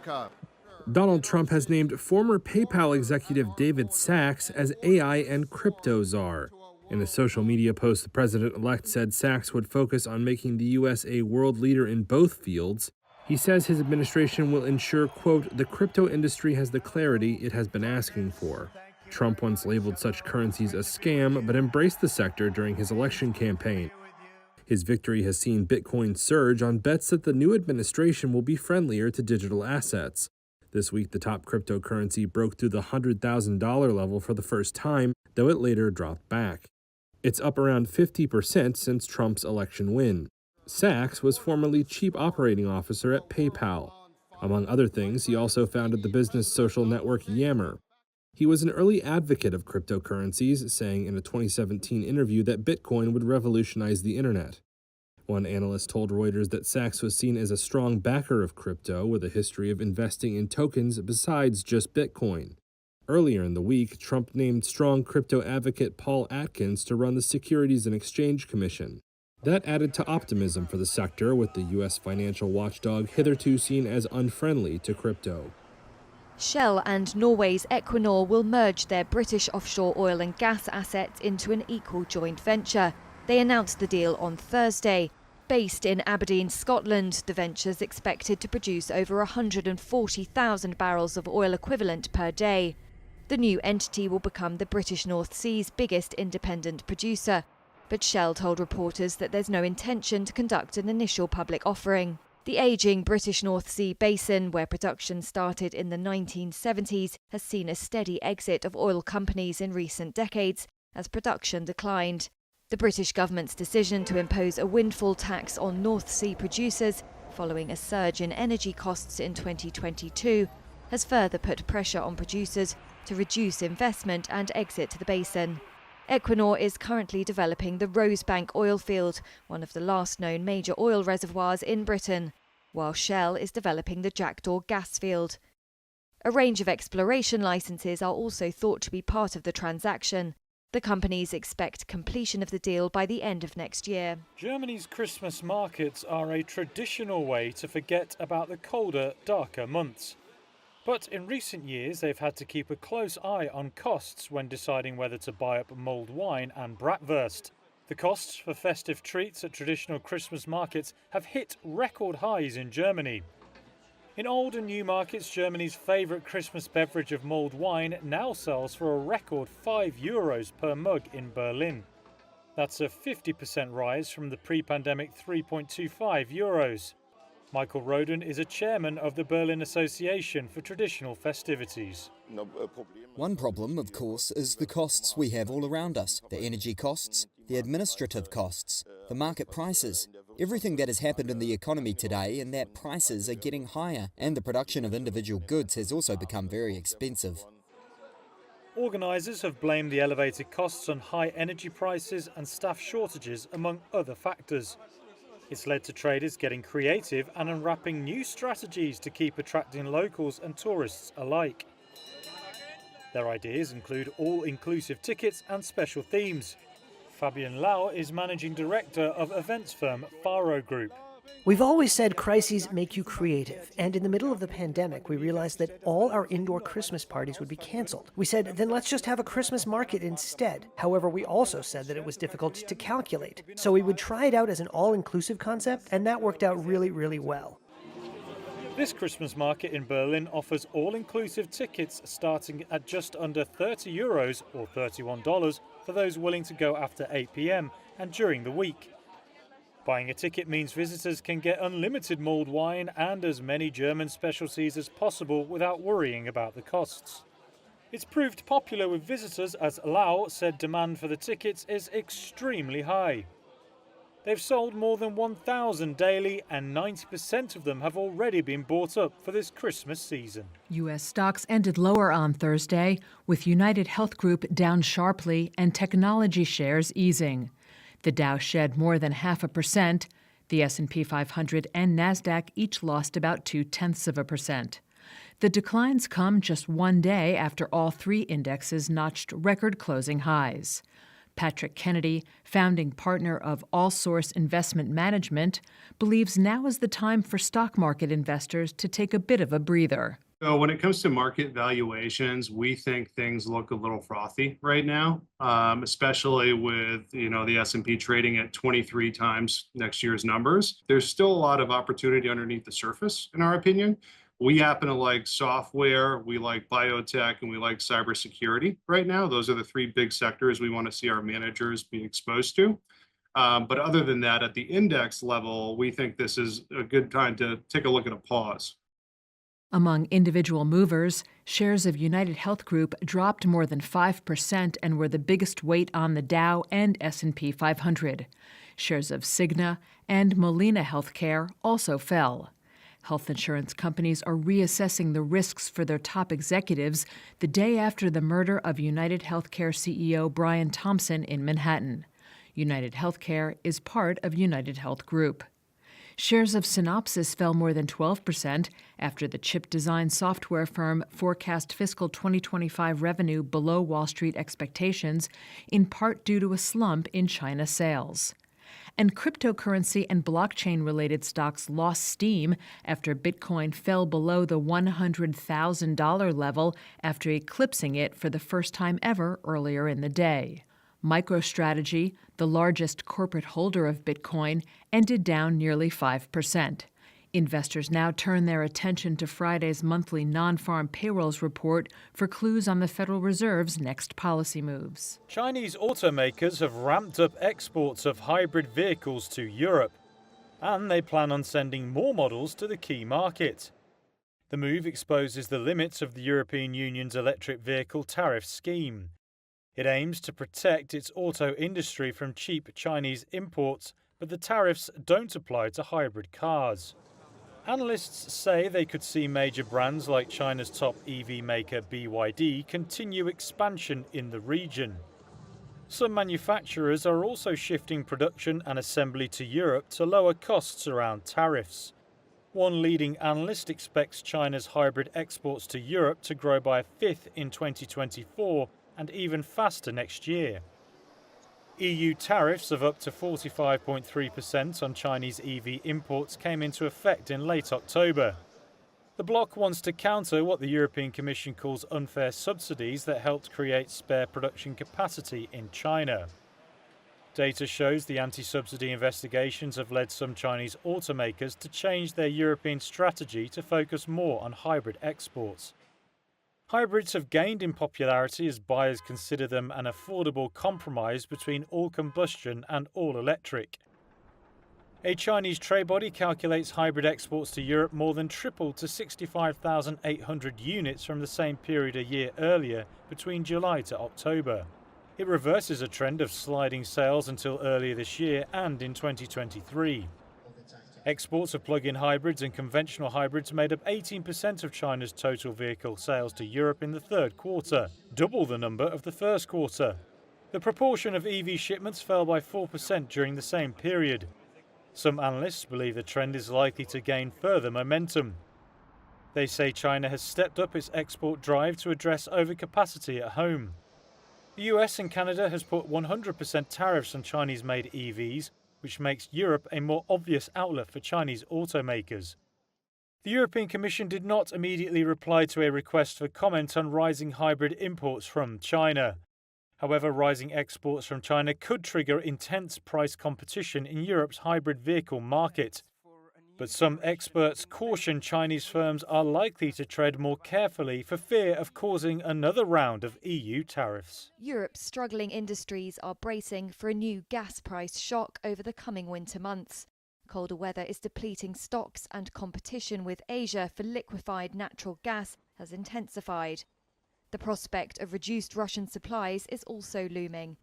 America. Donald Trump has named former PayPal executive David Sacks as AI and crypto czar. In a social media post, the president-elect said Sacks would focus on making the U.S. a world leader in both fields. He says his administration will ensure, quote, the crypto industry has the clarity it has been asking for. Trump once labeled such currencies a scam, but embraced the sector during his election campaign. His victory has seen Bitcoin surge on bets that the new administration will be friendlier to digital assets. This week, the top cryptocurrency broke through the $100,000 level for the first time, though it later dropped back. It's up around 50% since Trump's election win. Sacks was formerly chief operating officer at PayPal. Among other things, he also founded the business social network Yammer. He was an early advocate of cryptocurrencies, saying in a 2017 interview that Bitcoin would revolutionize the internet. One analyst told Reuters that Sacks was seen as a strong backer of crypto with a history of investing in tokens besides just Bitcoin. Earlier in the week, Trump named strong crypto advocate Paul Atkins to run the Securities and Exchange Commission. That added to optimism for the sector, with the U.S. financial watchdog hitherto seen as unfriendly to crypto. Shell and Norway's Equinor will merge their British offshore oil and gas assets into an equal joint venture. They announced the deal on Thursday. Based in Aberdeen, Scotland, the venture is expected to produce over 140,000 barrels of oil equivalent per day. The new entity will become the British North Sea's biggest independent producer. But Shell told reporters that there's no intention to conduct an initial public offering. The ageing British North Sea basin, where production started in the 1970s, has seen a steady exit of oil companies in recent decades as production declined. The British government's decision to impose a windfall tax on North Sea producers, following a surge in energy costs in 2022, has further put pressure on producers to reduce investment and exit the basin. Equinor is currently developing the Rosebank oil field, one of the last known major oil reservoirs in Britain, while Shell is developing the Jackdaw gas field. A range of exploration licenses are also thought to be part of the transaction. The companies expect completion of the deal by the end of next year. Germany's Christmas markets are a traditional way to forget about the colder, darker months. But in recent years, they've had to keep a close eye on costs when deciding whether to buy up mulled wine and bratwurst. The costs for festive treats at traditional Christmas markets have hit record highs in Germany. In old and new markets, Germany's favourite Christmas beverage of mulled wine now sells for a record €5 per mug in Berlin. That's a 50% rise from the pre-pandemic €3.25. Michael Roden is a chairman of the Berlin Association for Traditional Festivities. One problem, of course, is the costs we have all around us. The energy costs, the administrative costs, the market prices. Everything that has happened in the economy today, and that prices are getting higher, and the production of individual goods has also become very expensive. Organisers have blamed the elevated costs on high energy prices and staff shortages, among other factors. It's led to traders getting creative and unwrapping new strategies to keep attracting locals and tourists alike. Their ideas include all-inclusive tickets and special themes. Fabian Lau is managing director of events firm Faro Group. We've always said crises make you creative, and in the middle of the pandemic, we realized that all our indoor Christmas parties would be canceled. We said, then let's just have a Christmas market instead. However, we also said that it was difficult to calculate, so we would try it out as an all-inclusive concept, and that worked out really, really well. This Christmas market in Berlin offers all-inclusive tickets starting at just under €30 or $31 for those willing to go after 8 p.m. and during the week. Buying a ticket means visitors can get unlimited mulled wine and as many German specialties as possible without worrying about the costs. It's proved popular with visitors, as Lau said demand for the tickets is extremely high. They've sold more than 1,000 daily, and 90% of them have already been bought up for this Christmas season. U.S. stocks ended lower on Thursday, with United Health Group down sharply and technology shares easing. The Dow shed more than 0.5%. The S&P 500 and NASDAQ each lost about 0.2%. The declines come just one day after all three indexes notched record closing highs. Patrick Kennedy, founding partner of All Source Investment Management, believes now is the time for stock market investors to take a bit of a breather. So when it comes to market valuations, we think things look a little frothy right now, especially with the S&P trading at 23 times next year's numbers. There's still a lot of opportunity underneath the surface, in our opinion. We happen to like software, we like biotech, and we like cybersecurity right now. Those are the three big sectors we want to see our managers be exposed to. But other than that, at the index level, we think this is a good time to take a look at a pause. Among individual movers, shares of United Health Group dropped more than 5% and were the biggest weight on the Dow and S&P 500. Shares of Cigna and Molina Healthcare also fell. Health insurance companies are reassessing the risks for their top executives the day after the murder of United Healthcare CEO Brian Thompson in Manhattan. United Healthcare is part of United Health Group. Shares of Synopsys fell more than 12% after the chip design software firm forecast fiscal 2025 revenue below Wall Street expectations, in part due to a slump in China sales. And cryptocurrency and blockchain-related stocks lost steam after Bitcoin fell below the $100,000 level after eclipsing it for the first time ever earlier in the day. MicroStrategy, the largest corporate holder of Bitcoin, ended down nearly 5%. Investors now turn their attention to Friday's monthly non-farm payrolls report for clues on the Federal Reserve's next policy moves. Chinese automakers have ramped up exports of hybrid vehicles to Europe, and they plan on sending more models to the key market. The move exposes the limits of the European Union's electric vehicle tariff scheme. It aims to protect its auto industry from cheap Chinese imports, but the tariffs don't apply to hybrid cars. Analysts say they could see major brands like China's top EV maker BYD continue expansion in the region. Some manufacturers are also shifting production and assembly to Europe to lower costs around tariffs. One leading analyst expects China's hybrid exports to Europe to grow by a fifth in 2024 and even faster next year. EU tariffs of up to 45.3% on Chinese EV imports came into effect in late October. The bloc wants to counter what the European Commission calls unfair subsidies that helped create spare production capacity in China. Data shows the anti-subsidy investigations have led some Chinese automakers to change their European strategy to focus more on hybrid exports. Hybrids have gained in popularity as buyers consider them an affordable compromise between all combustion and all electric. A Chinese trade body calculates hybrid exports to Europe more than tripled to 65,800 units from the same period a year earlier, between July to October. It reverses a trend of sliding sales until earlier this year and in 2023. Exports of plug-in hybrids and conventional hybrids made up 18% of China's total vehicle sales to Europe in the third quarter, double the number of the first quarter. The proportion of EV shipments fell by 4% during the same period. Some analysts believe the trend is likely to gain further momentum. They say China has stepped up its export drive to address overcapacity at home. The US and Canada has put 100% tariffs on Chinese-made EVs, which makes Europe a more obvious outlet for Chinese automakers. The European Commission did not immediately reply to a request for comment on rising hybrid imports from China. However, rising exports from China could trigger intense price competition in Europe's hybrid vehicle market. But some experts caution Chinese firms are likely to tread more carefully for fear of causing another round of EU tariffs. Europe's struggling industries are bracing for a new gas price shock over the coming winter months. Colder weather is depleting stocks and competition with Asia for liquefied natural gas has intensified. The prospect of reduced Russian supplies is also looming.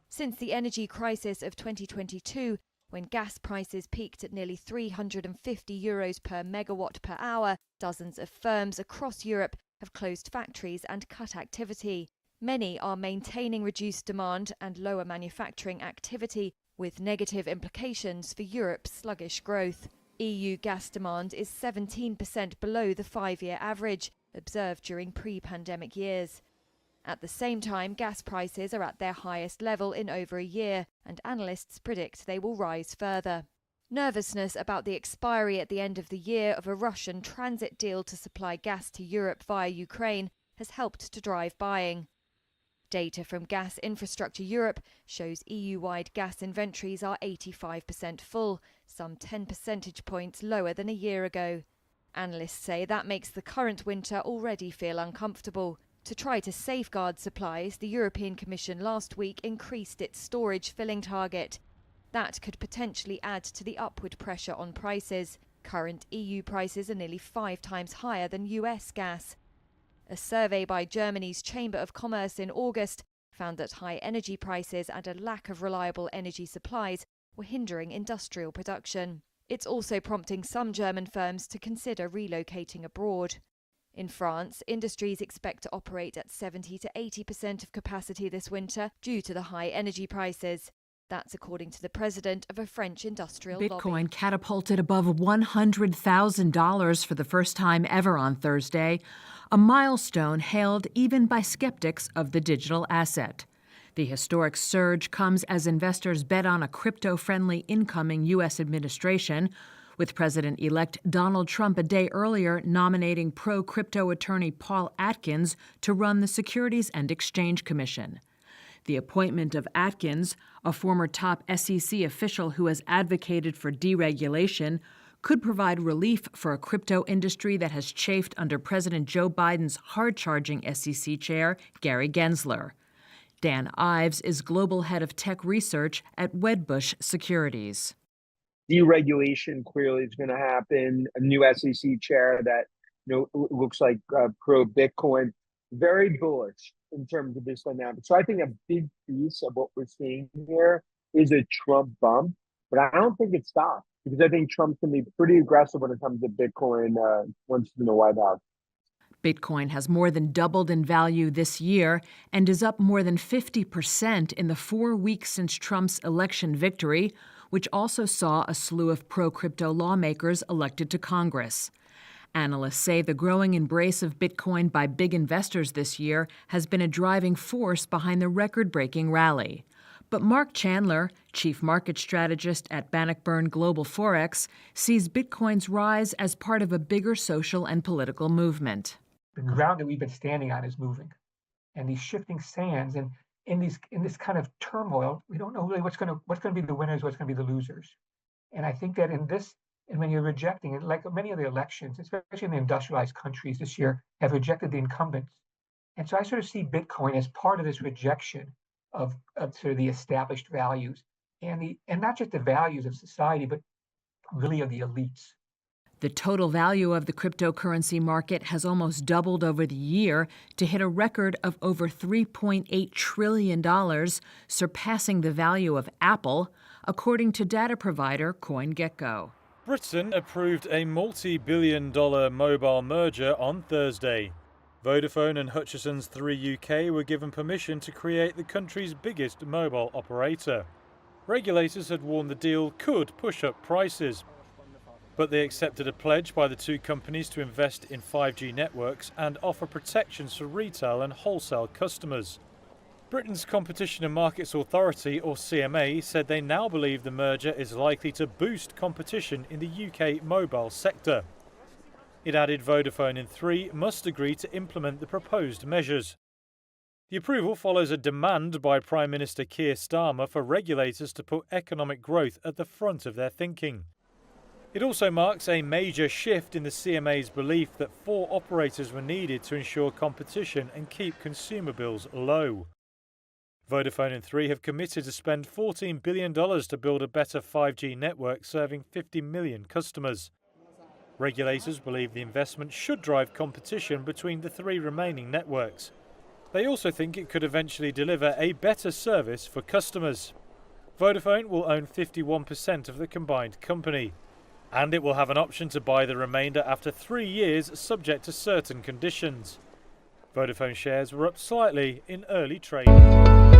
Since the energy crisis of 2022, when gas prices peaked at nearly €350 per megawatt per hour, dozens of firms across Europe have closed factories and cut activity. Many are maintaining reduced demand and lower manufacturing activity, with negative implications for Europe's sluggish growth. EU gas demand is 17% below the 5-year average, observed during pre-pandemic years. At the same time, gas prices are at their highest level in over a year, and analysts predict they will rise further. Nervousness about the expiry at the end of the year of a Russian transit deal to supply gas to Europe via Ukraine has helped to drive buying. Data from Gas Infrastructure Europe shows EU-wide gas inventories are 85% full, some 10 percentage points lower than a year ago. Analysts say that makes the current winter already feel uncomfortable. To try to safeguard supplies, the European Commission last week increased its storage filling target. That could potentially add to the upward pressure on prices. Current EU prices are nearly 5 times higher than US gas. A survey by Germany's Chamber of Commerce in August found that high energy prices and a lack of reliable energy supplies were hindering industrial production. It's also prompting some German firms to consider relocating abroad. In France, industries expect to operate at 70 to 80% of capacity this winter due to the high energy prices. That's according to the president of a French industrial lobby. Bitcoin catapulted above $100,000 for the first time ever on Thursday, a milestone hailed even by skeptics of the digital asset. The historic surge comes as investors bet on a crypto-friendly incoming U.S. administration, with President-elect Donald Trump a day earlier nominating pro-crypto attorney Paul Atkins to run the Securities and Exchange Commission. The appointment of Atkins, a former top SEC official who has advocated for deregulation, could provide relief for a crypto industry that has chafed under President Joe Biden's hard-charging SEC chair, Gary Gensler. Dan Ives is global head of tech research at Wedbush Securities. Deregulation clearly is going to happen. A new SEC chair that looks like pro-Bitcoin. Very bullish in terms of this dynamic. So I think a big piece of what we're seeing here is a Trump bump, but I don't think it stops because I think Trump can be pretty aggressive when it comes to Bitcoin once he's in the White House. Bitcoin has more than doubled in value this year and is up more than 50% in the 4 weeks since Trump's election victory, which also saw a slew of pro-crypto lawmakers elected to Congress. Analysts say the growing embrace of Bitcoin by big investors this year has been a driving force behind the record-breaking rally. But Mark Chandler, chief market strategist at Bannockburn Global Forex, sees Bitcoin's rise as part of a bigger social and political movement. The ground that we've been standing on is moving, and these shifting sands, and in this kind of turmoil, we don't know really what's going to be the winners, what's going to be the losers. And I think that in this, and when you're rejecting it, like many of the elections, especially in the industrialized countries this year, have rejected the incumbents. And so I sort of see Bitcoin as part of this rejection of sort of the established values and not just the values of society, but really of the elites. The total value of the cryptocurrency market has almost doubled over the year to hit a record of over $3.8 trillion, surpassing the value of Apple, according to data provider CoinGecko. Britain approved a multi-billion-dollar mobile merger on Thursday. Vodafone and Hutchison's-Three UK were given permission to create the country's biggest mobile operator. Regulators had warned the deal could push up prices, but they accepted a pledge by the two companies to invest in 5G networks and offer protections for retail and wholesale customers. Britain's Competition and Markets Authority, or CMA, said they now believe the merger is likely to boost competition in the UK mobile sector. It added Vodafone and Three must agree to implement the proposed measures. The approval follows a demand by Prime Minister Keir Starmer for regulators to put economic growth at the front of their thinking. It also marks a major shift in the CMA's belief that 4 operators were needed to ensure competition and keep consumer bills low. Vodafone and Three have committed to spend $14 billion to build a better 5G network serving 50 million customers. Regulators believe the investment should drive competition between the 3 remaining networks. They also think it could eventually deliver a better service for customers. Vodafone will own 51% of the combined company, and it will have an option to buy the remainder after 3 years subject to certain conditions. Vodafone shares were up slightly in early trading.